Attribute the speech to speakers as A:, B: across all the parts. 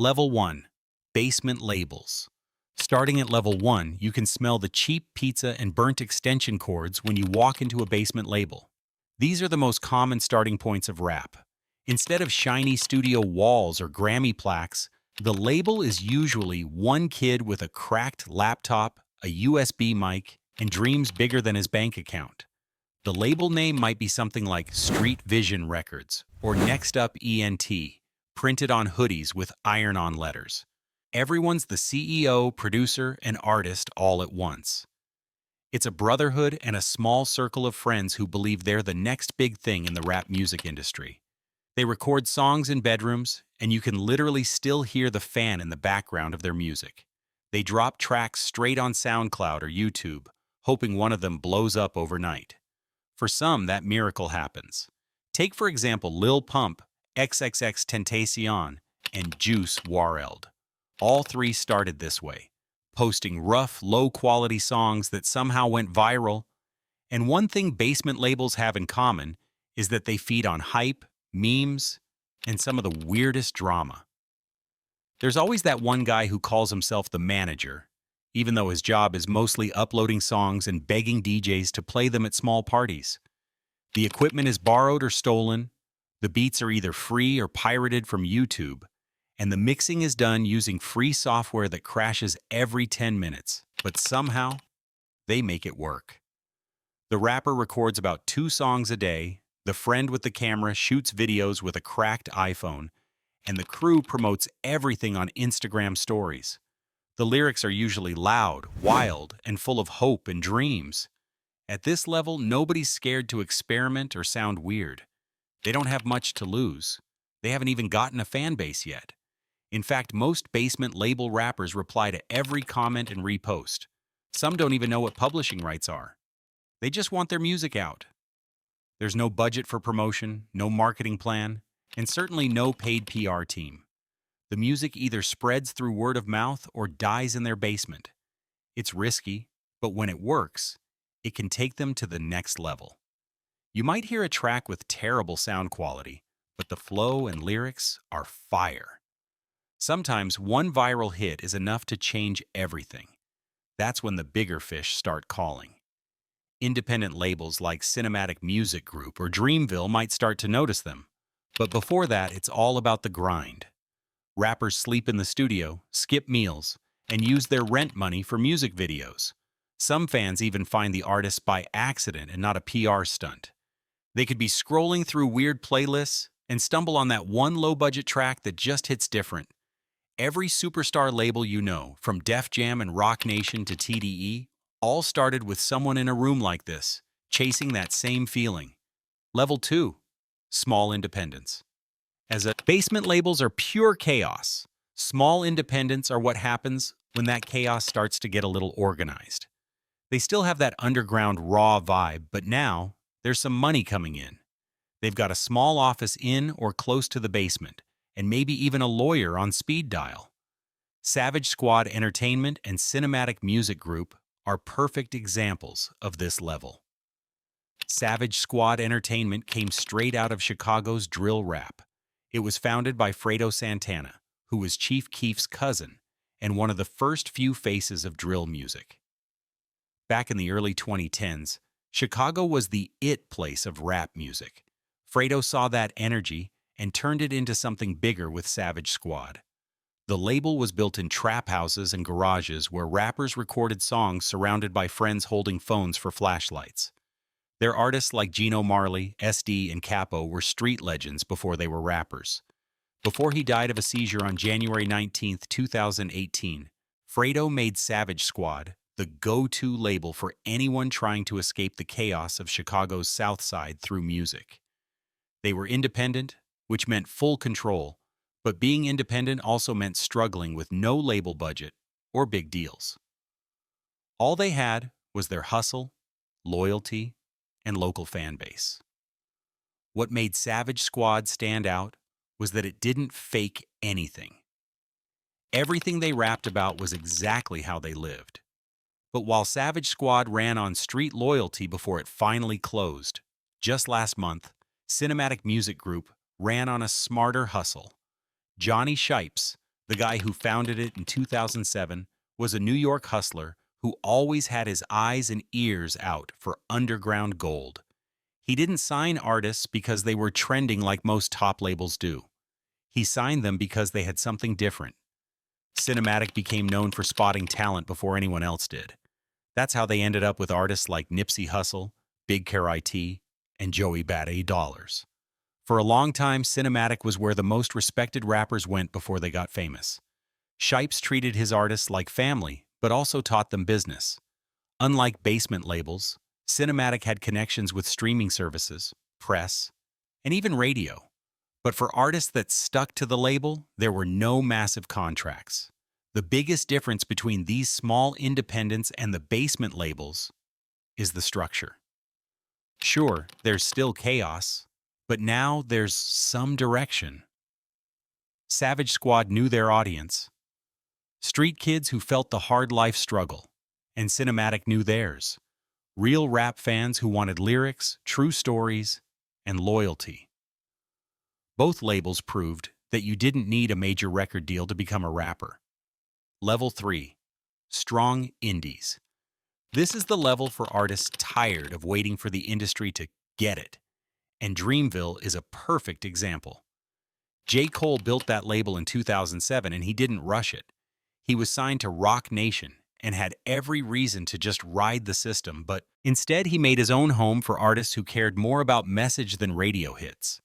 A: Level 1. Basement Labels. Starting at Level 1, you can smell the cheap pizza and burnt extension cords when you walk into a basement label. These are the most common starting points of rap. Instead of shiny studio walls or Grammy plaques, the label is usually one kid with a cracked laptop, a USB mic, and dreams bigger than his bank account. The label name might be something like Street Vision Records or Next Up ENT, printed on hoodies with iron-on letters. Everyone's the CEO, producer, and artist all at once. It's a brotherhood and a small circle of friends who believe they're the next big thing in the rap music industry. They record songs in bedrooms, and you can literally still hear the fan in the background of their music. They drop tracks straight on SoundCloud or YouTube, hoping one of them blows up overnight. For some, that miracle happens. Take, for example, Lil Pump, XXXTentacion, and Juice WRLD. All three started this way, posting rough, low-quality songs that somehow went viral. And one thing basement labels have in common is that they feed on hype, memes, and some of the weirdest drama. There's always that one guy who calls himself the manager, even though his job is mostly uploading songs and begging DJs to play them at small parties. The equipment is borrowed or stolen, the beats are either free or pirated from YouTube, and the mixing is done using free software that crashes every 10 minutes, but somehow, they make it work. The rapper records about 2 songs a day, the friend with the camera shoots videos with a cracked iPhone, and the crew promotes everything on Instagram stories. The lyrics are usually loud, wild, and full of hope and dreams. At this level, nobody's scared to experiment or sound weird. They don't have much to lose. They haven't even gotten a fan base yet. In fact, most basement label rappers reply to every comment and repost. Some don't even know what publishing rights are. They just want their music out. There's no budget for promotion, no marketing plan, and certainly no paid PR team. The music either spreads through word of mouth or dies in their basement. It's risky, but when it works, it can take them to the next level. You might hear a track with terrible sound quality, but the flow and lyrics are fire. Sometimes one viral hit is enough to change everything. That's when the bigger fish start calling. Independent labels like Cinematic Music Group or Dreamville might start to notice them. But before that, it's all about the grind. Rappers sleep in the studio, skip meals, and use their rent money for music videos. Some fans even find the artists by accident and not a PR stunt. They could be scrolling through weird playlists and stumble on that one low-budget track that just hits different. Every superstar label you know, from Def Jam and Roc Nation to TDE, all started with someone in a room like this, chasing that same feeling. Level 2. Small independents. Basement labels are pure chaos. Small independents are what happens when that chaos starts to get a little organized. They still have that underground raw vibe, but now there's some money coming in. They've got a small office in or close to the basement, and maybe even a lawyer on speed dial. Savage Squad Entertainment and Cinematic Music Group are perfect examples of this level. Savage Squad Entertainment came straight out of Chicago's drill rap. It was founded by Fredo Santana, who was Chief Keef's cousin and one of the first few faces of drill music. Back in the early 2010s, Chicago was the it place of rap music. Fredo saw that energy and turned it into something bigger with Savage Squad. The label was built in trap houses and garages where rappers recorded songs surrounded by friends holding phones for flashlights. Their artists like Gino Marley, SD, and Capo were street legends before they were rappers. Before he died of a seizure on January 19, 2018, Fredo made Savage Squad the go-to label for anyone trying to escape the chaos of Chicago's South Side through music. They were independent, which meant full control, but being independent also meant struggling with no label budget or big deals. All they had was their hustle, loyalty, and local fan base. What made Savage Squad stand out was that it didn't fake anything. Everything they rapped about was exactly how they lived. But while Savage Squad ran on street loyalty before it finally closed, just last month, Cinematic Music Group ran on a smarter hustle. Johnny Shipes, The guy who founded it in 2007 was a New York hustler who always had his eyes and ears out for underground gold. He didn't sign artists because they were trending like most top labels do. He signed them because they had something different. Cinematic became known for spotting talent before anyone else did. That's how they ended up with artists like Nipsey Hussle, Big Care IT, and Joey Bad A Dollars. For a long time, Cinematic was where the most respected rappers went before they got famous. Shipes treated his artists like family, but also taught them business. Unlike basement labels, Cinematic had connections with streaming services, press, and even radio. But for artists that stuck to the label, there were no massive contracts. The biggest difference between these small independents and the basement labels is the structure. Sure, there's still chaos, but now there's some direction. Savage Squad knew their audience. Street kids who felt the hard life struggle, and Cinematic knew theirs. Real rap fans who wanted lyrics, true stories, and loyalty. Both labels proved that you didn't need a major record deal to become a rapper. Level 3. Strong Indies. This is the level for artists tired of waiting for the industry to get it, and Dreamville is a perfect example. J. Cole built that label in 2007 and he didn't rush it. He was signed to Rock Nation and had every reason to just ride the system, but instead he made his own home for artists who cared more about message than radio hits.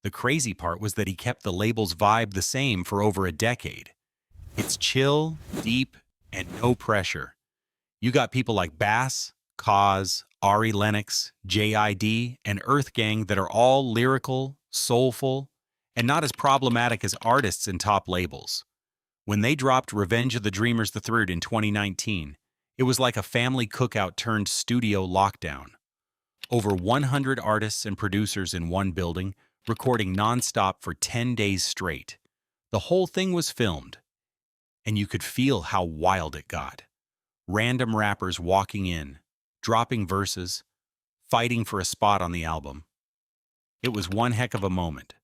A: The crazy part was that he kept the label's vibe the same for over a decade. It's chill, deep, and no pressure. You got people like Bass, Cause, Ari Lennox, JID, and Earth Gang that are all lyrical, soulful, and not as problematic as artists in top labels. When they dropped Revenge of the Dreamers III in 2019, it was like a family cookout turned studio lockdown. Over 100 artists and producers in one building, recording nonstop for 10 days straight. The whole thing was filmed, and you could feel how wild it got. Random rappers walking in, dropping verses, fighting for a spot on the album. It was one heck of a moment.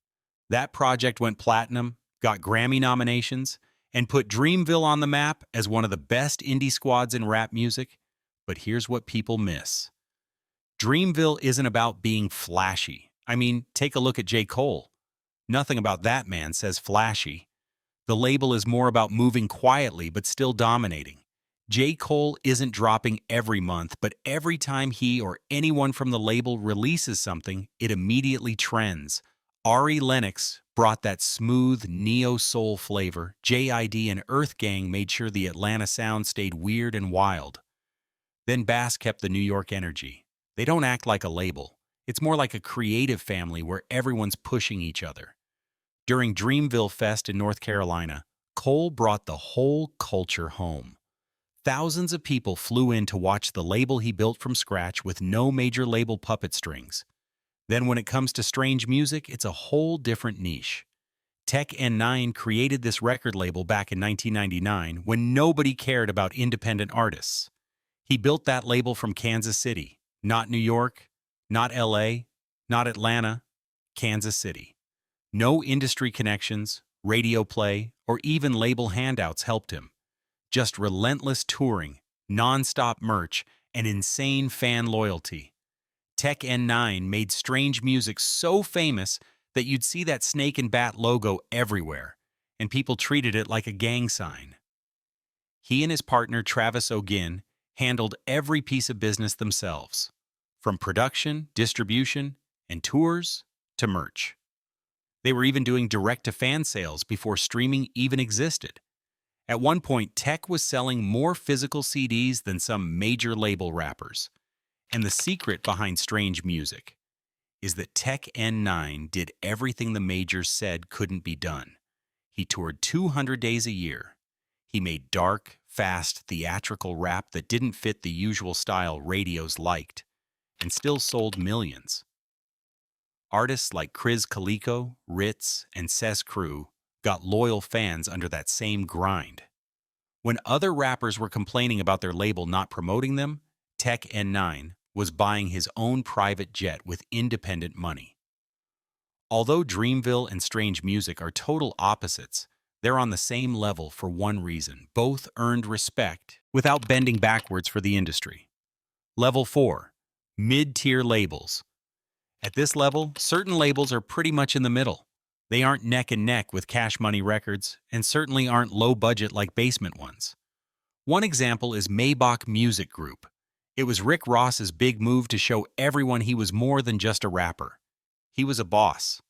A: That project went platinum, got Grammy nominations, and put Dreamville on the map as one of the best indie squads in rap music. But here's what people miss. Dreamville isn't about being flashy. I mean, take a look at J. Cole. Nothing about that man says flashy. The label is more about moving quietly but still dominating. J. Cole isn't dropping every month, but every time he or anyone from the label releases something, it immediately trends. Ari Lennox brought that smooth neo-soul flavor. JID and Earth Gang made sure the Atlanta sound stayed weird and wild. Then Bass kept the New York energy. They don't act like a label. It's more like a creative family where everyone's pushing each other. During Dreamville Fest in North Carolina, Cole brought the whole culture home. Thousands of people flew in to watch the label he built from scratch with no major label puppet strings. Then when it comes to strange music, it's a whole different niche. Tech N9 created this record label back in 1999 when nobody cared about independent artists. He built that label from Kansas City, not New York, not LA, not Atlanta, Kansas City. No industry connections, radio play, or even label handouts helped him. Just relentless touring, non-stop merch, and insane fan loyalty. Tech N9 made strange music so famous that you'd see that snake and bat logo everywhere, and people treated it like a gang sign. He and his partner Travis O'Ginn handled every piece of business themselves, from production, distribution, and tours to merch. They were even doing direct-to-fan sales before streaming even existed. At one point, Tech was selling more physical CDs than some major label rappers. And the secret behind strange music is that Tech N9 did everything the majors said couldn't be done. He toured 200 days a year. He made dark, fast, theatrical rap that didn't fit the usual style radios liked, and still sold millions. Artists like Chris Calico, Ritz, and Cess Crew got loyal fans under that same grind. When other rappers were complaining about their label not promoting them, Tech N9 was buying his own private jet with independent money. Although Dreamville and Strange Music are total opposites, They're on the same level for one reason. Both earned respect without bending backwards for the industry. Level 4. Mid-tier labels. At this level, certain labels are pretty much in the middle. They aren't neck and neck with Cash Money Records, and certainly aren't low budget like Basement ones. One example is Maybach Music Group. It was Rick Ross's big move to show everyone he was more than just a rapper. He was a boss.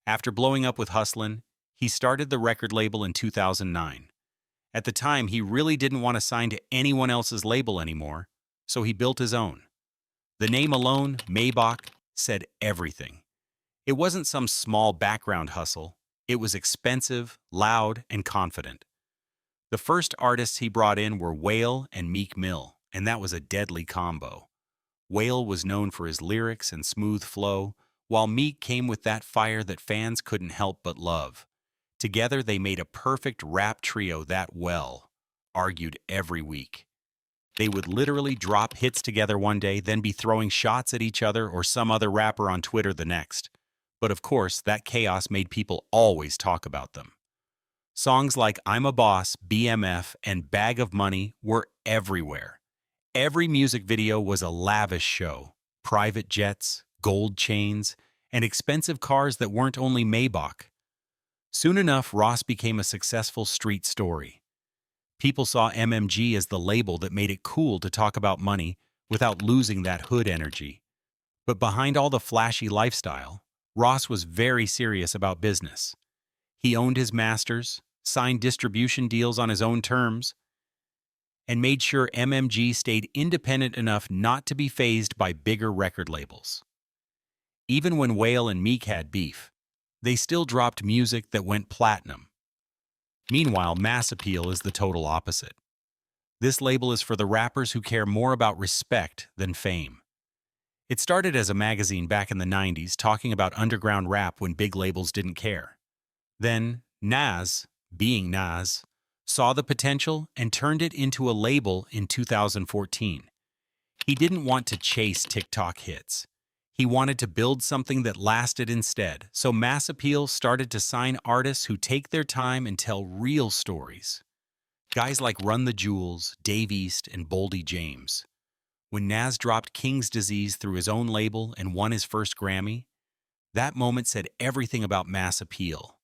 A: After blowing up with Hustlin', he started the record label in 2009. At the time, he really didn't want to sign to anyone else's label anymore, so he built his own. The name alone, Maybach, said everything. It wasn't some small background hustle. It was expensive, loud, and confident. The first artists he brought in were Whale and Meek Mill, and that was a deadly combo. Whale was known for his lyrics and smooth flow, while Meek came with that fire that fans couldn't help but love. Together, they made a perfect rap trio that argued every week. They would literally drop hits together one day, then be throwing shots at each other or some other rapper on Twitter the next. But of course, that chaos made people always talk about them. Songs like I'm a Boss, BMF, and Bag of Money were everywhere. Every music video was a lavish show. Private jets, gold chains, and expensive cars that weren't only Maybach. Soon enough, Ross became a successful street story. People saw MMG as the label that made it cool to talk about money without losing that hood energy. But behind all the flashy lifestyle, Ross was very serious about business. He owned his masters, signed distribution deals on his own terms, and made sure MMG stayed independent enough not to be fazed by bigger record labels. Even when Whale and Meek had beef, they still dropped music that went platinum. Meanwhile, Mass Appeal is the total opposite. This label is for the rappers who care more about respect than fame. It started as a magazine back in the 90s talking about underground rap when big labels didn't care. Then, Nas, being Nas, saw the potential and turned it into a label in 2014. He didn't want to chase TikTok hits. He wanted to build something that lasted instead, so Mass Appeal started to sign artists who take their time and tell real stories. Guys like Run the Jewels, Dave East, and Boldy James. When Nas dropped King's Disease through his own label and won his first Grammy, that moment said everything about Mass Appeal.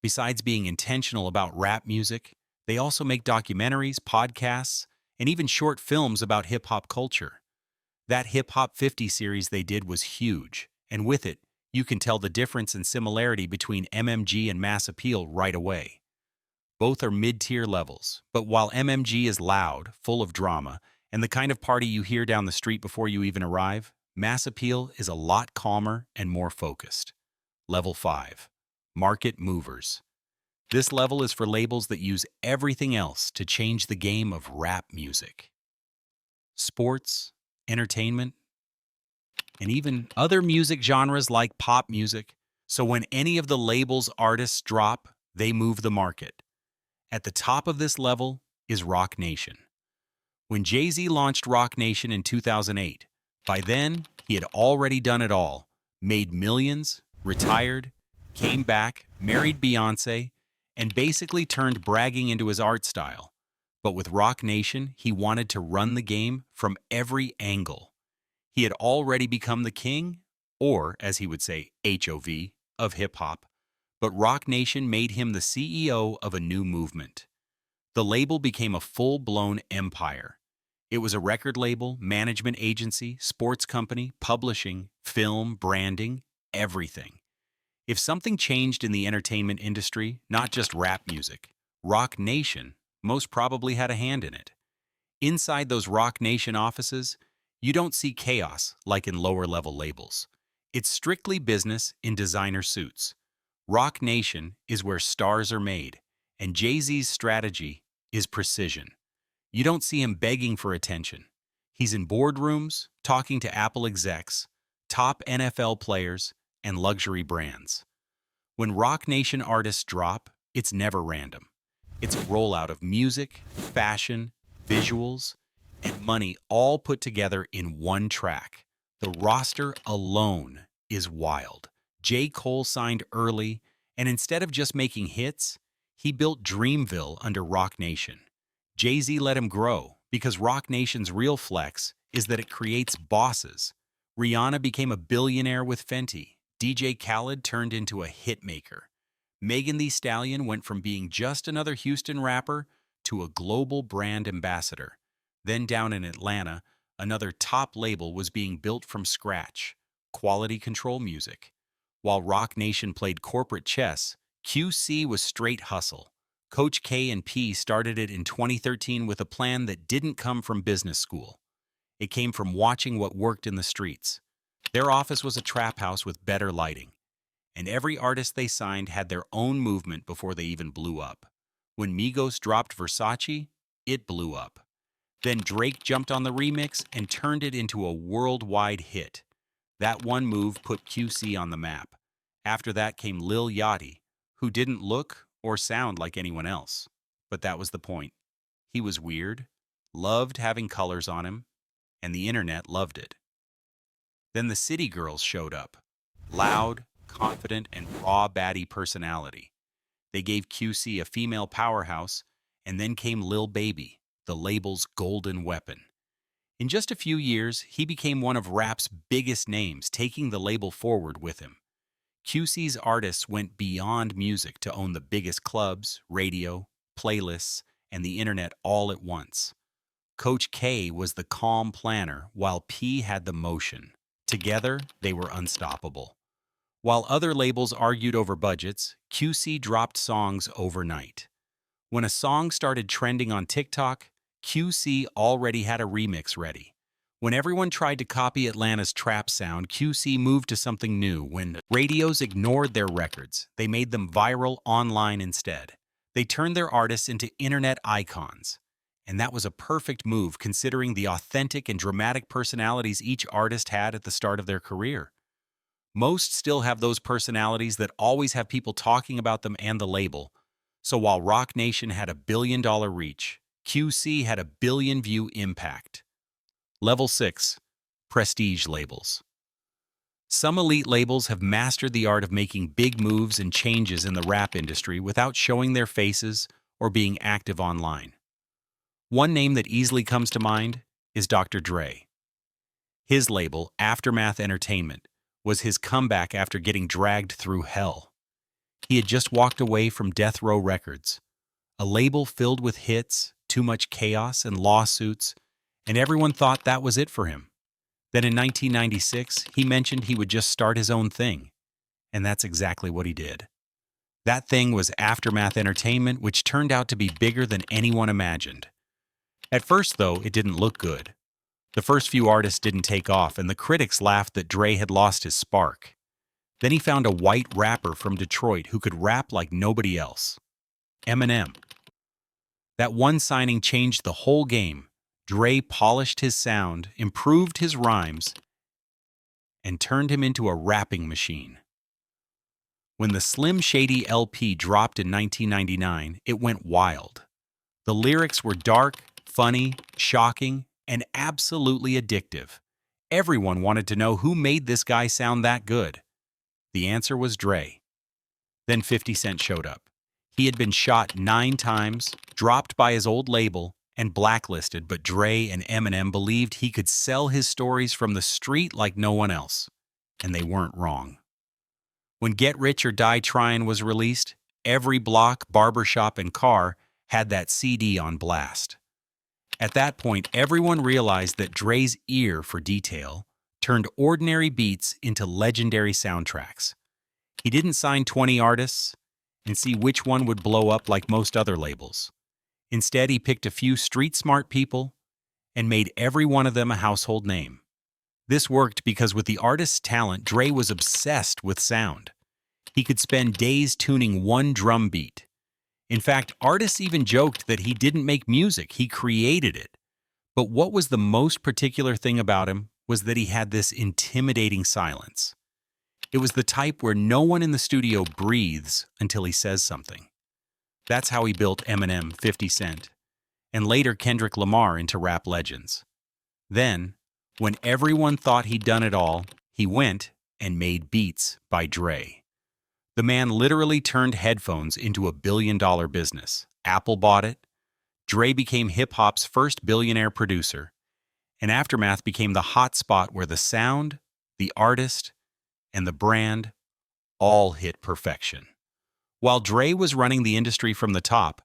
A: Besides being intentional about rap music, they also make documentaries, podcasts, and even short films about hip-hop culture. That Hip Hop 50 series they did was huge, and with it, you can tell the difference and similarity between MMG and Mass Appeal right away. Both are mid-tier levels, but while MMG is loud, full of drama, and the kind of party you hear down the street before you even arrive, Mass Appeal is a lot calmer and more focused. Level 5. Market Movers. This level is for labels that use everything else to change the game of rap music. Sports, entertainment, and even other music genres like pop music. So when any of the label's artists drop, they move the market. At the top of this level is Roc Nation. When Jay-Z launched Roc Nation in 2008, by then he had already done it all, made millions, retired, came back, married Beyoncé, and basically turned bragging into his art style. But with Roc Nation, he wanted to run the game from every angle. He had already become the king, or, as he would say, HOV, of hip-hop, but Roc Nation made him the CEO of a new movement. The label became a full-blown empire. It was a record label, management agency, sports company, publishing, film, branding, everything. If something changed in the entertainment industry, not just rap music, Roc Nation most probably had a hand in it. Inside those Roc Nation offices, you don't see chaos like in lower-level labels. It's strictly business in designer suits. Roc Nation is where stars are made, and Jay-Z's strategy is precision. You don't see him begging for attention. He's in boardrooms, talking to Apple execs, top NFL players, and luxury brands. When Roc Nation artists drop, it's never random. It's a rollout of music, fashion, visuals, and money all put together in one track. The roster alone is wild. J. Cole signed early, and instead of just making hits, He built Dreamville under Roc Nation. Jay-Z let him grow because Roc Nation's real flex is that it creates bosses. Rihanna became a billionaire with Fenty. DJ Khaled turned into a hitmaker. Megan Thee Stallion went from being just another Houston rapper to a global brand ambassador. Then down in Atlanta, another top label was being built from scratch, Quality Control Music. While Roc Nation played corporate chess, QC was straight hustle. Coach K and P started it in 2013 with a plan that didn't come from business school. It came from watching what worked in the streets. Their office was a trap house with better lighting, and every artist they signed had their own movement before they even blew up. When Migos dropped Versace, it blew up. Then Drake jumped on the remix and turned it into a worldwide hit. That one move put QC on the map. After that came Lil Yachty, who didn't look or sound like anyone else. But that was the point. He was weird, loved having colors on him, and the internet loved it. Then the City Girls showed up. Loud, confident, and raw baddie personality. They gave QC a female powerhouse, and then came Lil Baby, the label's golden weapon. In just a few years, he became one of rap's biggest names, taking the label forward with him. QC's artists went beyond music to own the biggest clubs, radio, playlists, and the internet all at once. Coach K was the calm planner, while P had the motion. Together, they were unstoppable. While other labels argued over budgets, QC dropped songs overnight. When a song started trending on TikTok, QC already had a remix ready. When everyone tried to copy Atlanta's trap sound, QC moved to something new. When radios ignored their records, they made them viral online instead. They turned their artists into internet icons. And that was a perfect move considering the authentic and dramatic personalities each artist had at the start of their career. Most still have those personalities that always have people talking about them and the label. So while Roc Nation had a billion-dollar reach, QC had a billion-view impact. Level 6. Prestige labels. Some elite labels have mastered the art of making big moves and changes in the rap industry without showing their faces or being active online. One name that easily comes to mind is Dr. Dre. His label, Aftermath Entertainment, was his comeback after getting dragged through hell. He had just walked away from Death Row Records, a label filled with hits, too much chaos, and lawsuits, and everyone thought that was it for him. Then in 1996, he mentioned he would just start his own thing, and that's exactly what he did. That thing was Aftermath Entertainment, which turned out to be bigger than anyone imagined. At first, though, it didn't look good. The first few artists didn't take off, and the critics laughed that Dre had lost his spark. Then he found a white rapper from Detroit who could rap like nobody else. Eminem. That one signing changed the whole game. Dre polished his sound, improved his rhymes, and turned him into a rapping machine. When the Slim Shady LP dropped in 1999, it went wild. The lyrics were dark, funny, shocking, and absolutely addictive. Everyone wanted to know who made this guy sound that good. The answer was Dre. Then 50 Cent showed up. He had been shot 9 times, dropped by his old label, and blacklisted, but Dre and Eminem believed he could sell his stories from the street like no one else. And they weren't wrong. When Get Rich or Die Tryin' was released, every block, barbershop, and car had that CD on blast. At that point, everyone realized that Dre's ear for detail turned ordinary beats into legendary soundtracks. He didn't sign 20 artists and see which one would blow up like most other labels. Instead, he picked a few street-smart people and made every one of them a household name. This worked because with the artist's talent, Dre was obsessed with sound. He could spend days tuning one drum beat. In fact, artists even joked that he didn't make music, he created it. But what was the most particular thing about him was that he had this intimidating silence. It was the type where no one in the studio breathes until he says something. That's how he built Eminem, 50 Cent, and later Kendrick Lamar into rap legends. Then, when everyone thought he'd done it all, he went and made Beats by Dre. The man literally turned headphones into a billion-dollar business. Apple bought it. Dre became hip-hop's first billionaire producer. And Aftermath became the hot spot where the sound, the artist, and the brand all hit perfection. While Dre was running the industry from the top,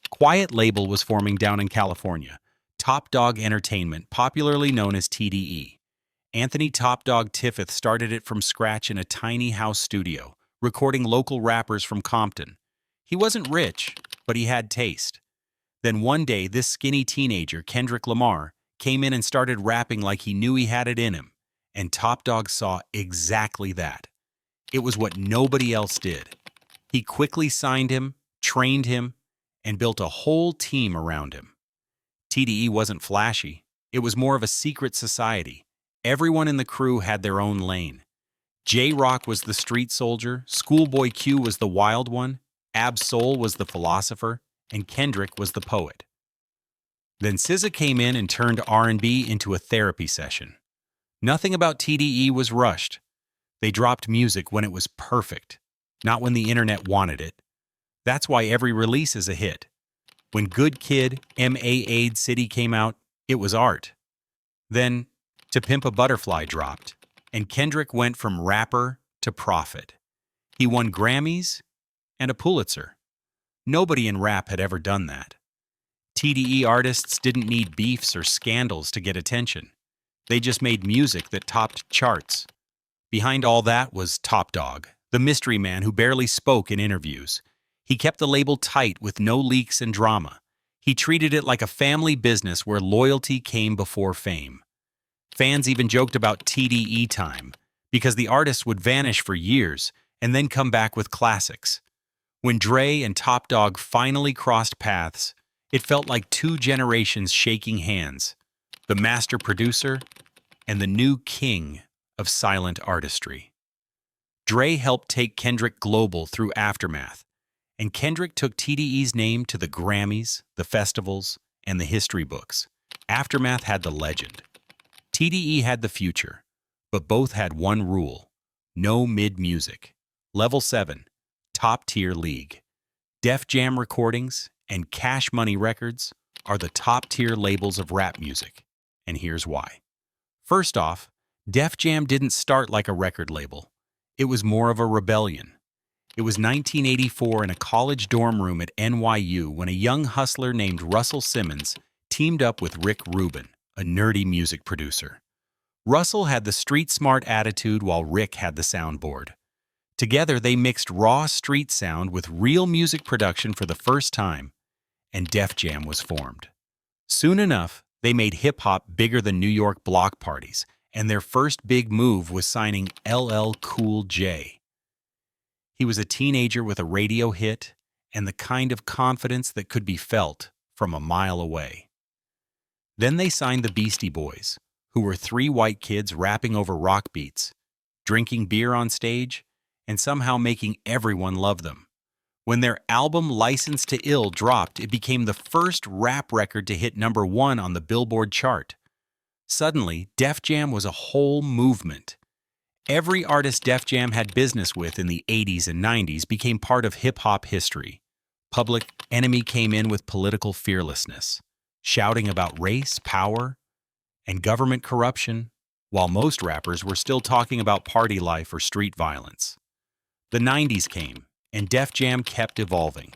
A: Quiet Label was forming down in California. Top Dog Entertainment, popularly known as TDE. Anthony Top Dog Tiffith started it from scratch in a tiny house studio, recording local rappers from Compton. He wasn't rich, but he had taste. Then one day, this skinny teenager, Kendrick Lamar, came in and started rapping like he knew he had it in him, and Top Dog saw exactly that. It was what nobody else did. He quickly signed him, trained him, and built a whole team around him. TDE wasn't flashy. It was more of a secret society. Everyone in the crew had their own lane. J-Rock was the street soldier, Schoolboy Q was the wild one, Ab-Soul was the philosopher, and Kendrick was the poet. Then SZA came in and turned R&B into a therapy session. Nothing about TDE was rushed. They dropped music when it was perfect, not when the internet wanted it. That's why every release is a hit. When Good Kid, M.A.'d City came out, it was art. Then, To Pimp a Butterfly dropped, and Kendrick went from rapper to prophet. He won Grammys and a Pulitzer. Nobody in rap had ever done that. TDE artists didn't need beefs or scandals to get attention. They just made music that topped charts. Behind all that was Top Dog, the mystery man who barely spoke in interviews. He kept the label tight with no leaks and drama. He treated it like a family business where loyalty came before fame. Fans even joked about TDE time, because the artists would vanish for years and then come back with classics. When Dre and Top Dog finally crossed paths, it felt like two generations shaking hands, the master producer and the new king of silent artistry. Dre helped take Kendrick global through Aftermath, and Kendrick took TDE's name to the Grammys, the festivals, and the history books. Aftermath had the legend. TDE had the future, but both had one rule: no mid-music. Level 7, top-tier league. Def Jam Recordings and Cash Money Records are the top-tier labels of rap music, and here's why. First off, Def Jam didn't start like a record label. It was more of a rebellion. It was 1984 in a college dorm room at NYU when a young hustler named Russell Simmons teamed up with Rick Rubin, a nerdy music producer. Russell had the street-smart attitude while Rick had the soundboard. Together, they mixed raw street sound with real music production for the first time, and Def Jam was formed. Soon enough, they made hip-hop bigger than New York block parties, and their first big move was signing LL Cool J. He was a teenager with a radio hit and the kind of confidence that could be felt from a mile away. Then they signed the Beastie Boys, who were three white kids rapping over rock beats, drinking beer on stage, and somehow making everyone love them. When their album License to Ill dropped, it became the first rap record to hit #1 on the Billboard chart. Suddenly, Def Jam was a whole movement. Every artist Def Jam had business with in the 80s and 90s became part of hip-hop history. Public Enemy came in with political fearlessness, shouting about race, power, and government corruption, while most rappers were still talking about party life or street violence. The 90s came, and Def Jam kept evolving.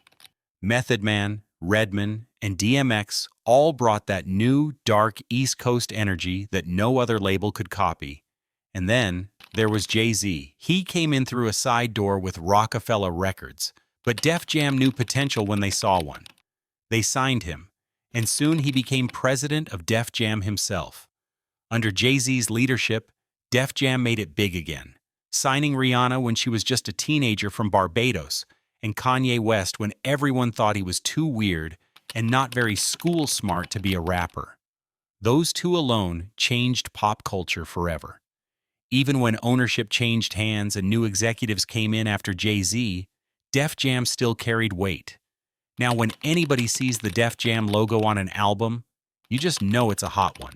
A: Method Man, Redman, and DMX all brought that new, dark East Coast energy that no other label could copy. And then there was Jay-Z. He came in through a side door with Rockefeller Records, but Def Jam knew potential when they saw one. They signed him, and soon he became president of Def Jam himself. Under Jay-Z's leadership, Def Jam made it big again, signing Rihanna when she was just a teenager from Barbados, and Kanye West when everyone thought he was too weird and not very school smart to be a rapper. Those two alone changed pop culture forever. Even when ownership changed hands and new executives came in after Jay-Z, Def Jam still carried weight. Now, when anybody sees the Def Jam logo on an album, you just know it's a hot one.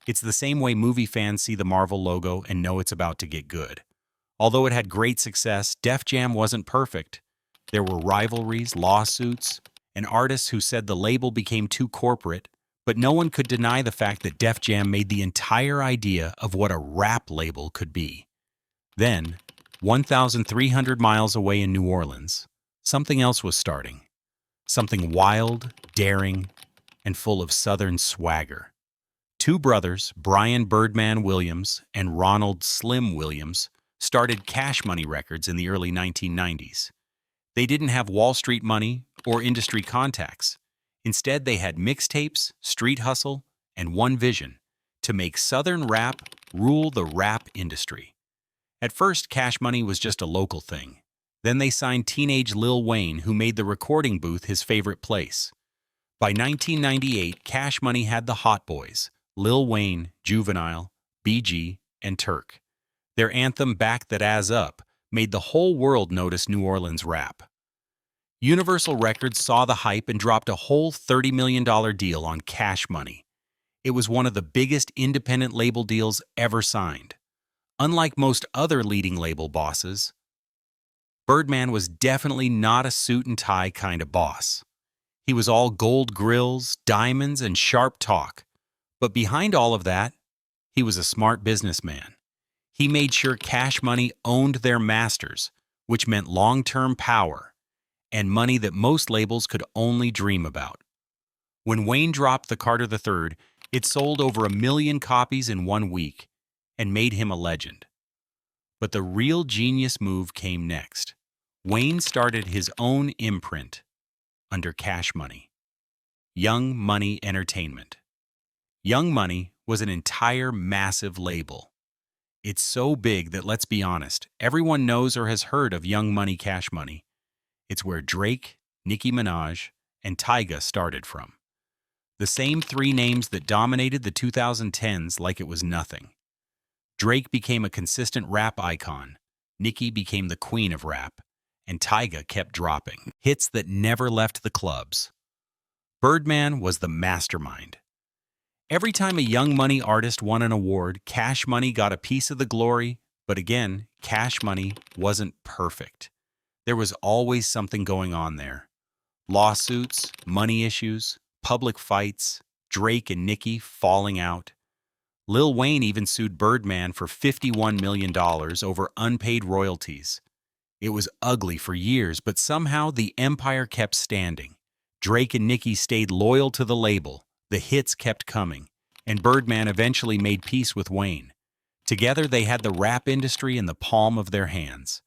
A: It's the same way movie fans see the Marvel logo and know it's about to get good. Although it had great success, Def Jam wasn't perfect. There were rivalries, lawsuits, and artists who said the label became too corporate, but no one could deny the fact that Def Jam made the entire idea of what a rap label could be. Then, 1,300 miles away in New Orleans, something else was starting. Something wild, daring, and full of Southern swagger. Two brothers, Brian Birdman Williams and Ronald Slim Williams, started Cash Money Records in the early 1990s. They didn't have Wall Street money or industry contacts. Instead, they had mixtapes, street hustle, and one vision: to make Southern rap rule the rap industry. At first, Cash Money was just a local thing. Then they signed teenage Lil Wayne, who made the recording booth his favorite place. By 1998, Cash Money had the Hot Boys: Lil Wayne, Juvenile, BG, and Turk. Their anthem, Back That Ass Up, made the whole world notice New Orleans rap. Universal Records saw the hype and dropped a whole $30 million deal on Cash Money. It was one of the biggest independent label deals ever signed. Unlike most other leading label bosses, Birdman was definitely not a suit and tie kind of boss. He was all gold grills, diamonds, and sharp talk. But behind all of that, he was a smart businessman. He made sure Cash Money owned their masters, which meant long-term power and money that most labels could only dream about. When Wayne dropped The Carter III, it sold over 1 million copies in 1 week and made him a legend. But the real genius move came next. Wayne started his own imprint under Cash Money: Young Money Entertainment. Young Money was an entire massive label. It's so big that, let's be honest, everyone knows or has heard of Young Money, Cash Money. It's where Drake, Nicki Minaj, and Tyga started from. The same 3 names that dominated the 2010s like it was nothing. Drake became a consistent rap icon, Nicki became the queen of rap, and Tyga kept dropping hits that never left the clubs. Birdman was the mastermind. Every time a Young Money artist won an award, Cash Money got a piece of the glory, but again, Cash Money wasn't perfect. There was always something going on there. Lawsuits, money issues, public fights, Drake and Nicki falling out. Lil Wayne even sued Birdman for $51 million over unpaid royalties. It was ugly for years, but somehow the empire kept standing. Drake and Nicki stayed loyal to the label, the hits kept coming, and Birdman eventually made peace with Wayne. Together they had the rap industry in the palm of their hands.